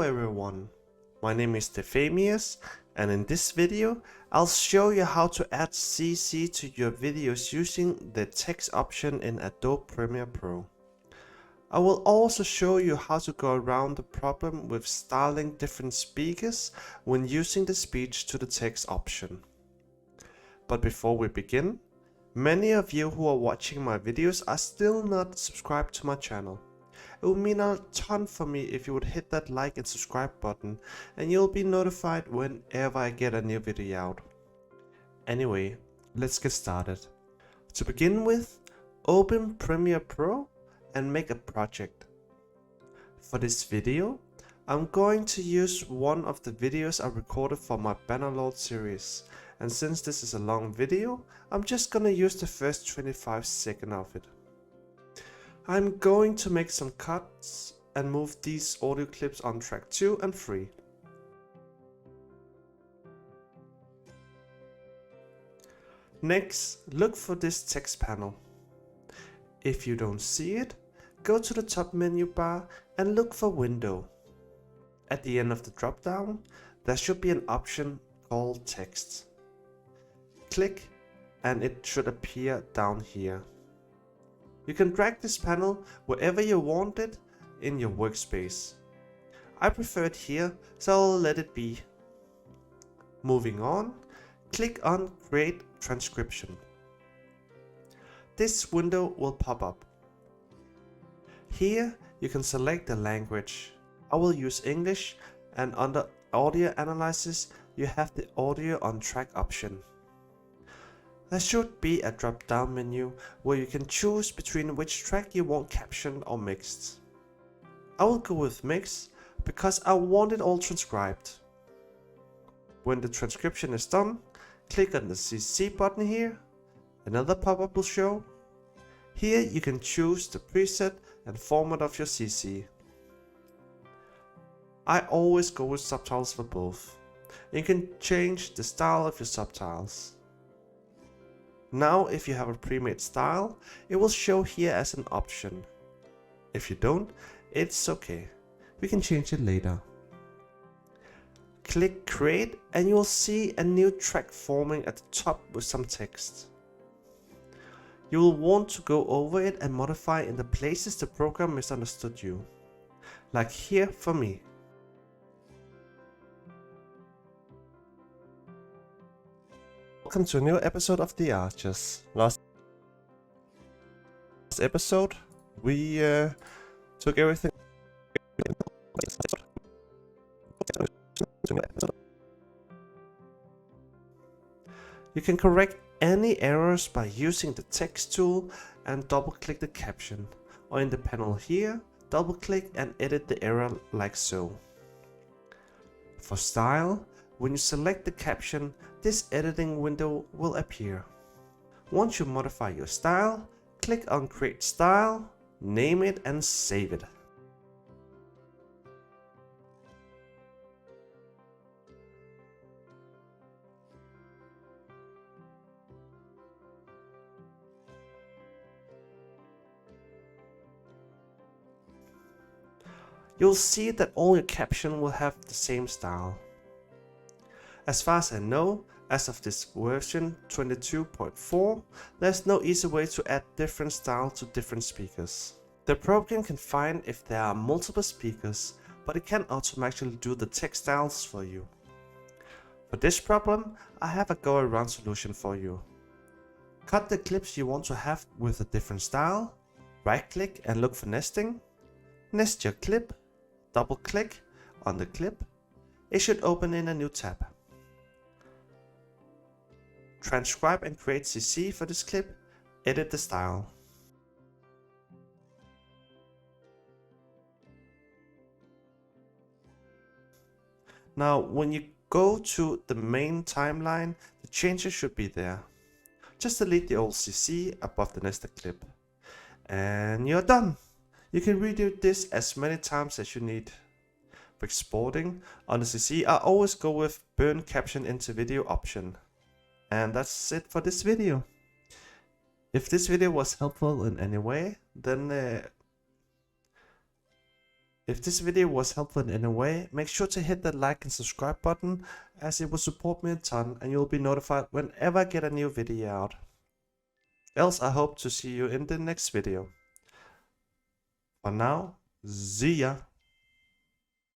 everyone, my name is Stefamius, and in this video I'll show you how to add CC to your videos using the text option in Adobe Premiere Pro. I will also show you how to go around the problem with styling different speakers when using the speech to the text option. But before we begin, many of you who are watching my videos are still not subscribed to my channel. It would mean a ton for me if you would hit that like and subscribe button, and you'll be notified whenever I get a new video out. Anyway, let's get started. To begin with, open Premiere Pro and make a project. For this video, I'm going to use one of the videos I recorded for my Bannerlord series, and since this is a long video, I'm just gonna use the first 25 seconds of it. I'm going to make some cuts and move these audio clips on track 2 and 3. Next, look for this text panel. If you don't see it, go to the top menu bar and look for Window. At the end of the drop down, there should be an option called Text. Click and it should appear down here. You can drag this panel wherever you want it in your workspace. I prefer it here, so I'll let it be. Moving on, click on Create Transcription. This window will pop up. Here you can select the language. I will use English, and under Audio Analysis you have the Audio on Track option. There should be a drop down menu where you can choose between which track you want captioned or mixed. I will go with mix because I want it all transcribed. When the transcription is done, click on the CC button here. Another pop-up will show. Here you can choose the preset and format of your CC. I always go with subtitles for both. You can change the style of your subtitles. Now if you have a pre-made style, it will show here as an option. If you don't, it's okay. We can change it later. Click Create and you will see a new track forming at the top with some text. You will want to go over it and modify in the places the program misunderstood you. Like here for me. Welcome to a new episode of The Archers. Last episode, we took everything. You can correct any errors by using the text tool and double click the caption, or in the panel here, double click and edit the error like so. For style, when you select the caption, this editing window will appear. Once you modify your style, click on Create Style, name it and save it. You'll see that all your captions will have the same style. As far as I know, as of this version 22.4, there's no easy way to add different styles to different speakers. The program can find if there are multiple speakers, but it can't automatically do the text styles for you. For this problem, I have a go-around solution for you. Cut the clips you want to have with a different style, right-click and look for nesting, nest your clip, double-click on the clip, it should open in a new tab. Transcribe and create CC for this clip, edit the style. Now when you go to the main timeline, the changes should be there. Just delete the old CC above the nested clip. And you're done! You can redo this as many times as you need. For exporting on the CC, I always go with Burn Caption into Video option. And that's it for this video. If this video was helpful in any way, then If this video was helpful in any way, make sure to hit that like and subscribe button, as it will support me a ton and you'll be notified whenever I get a new video out. Else I hope to see you in the next video. For now, see ya!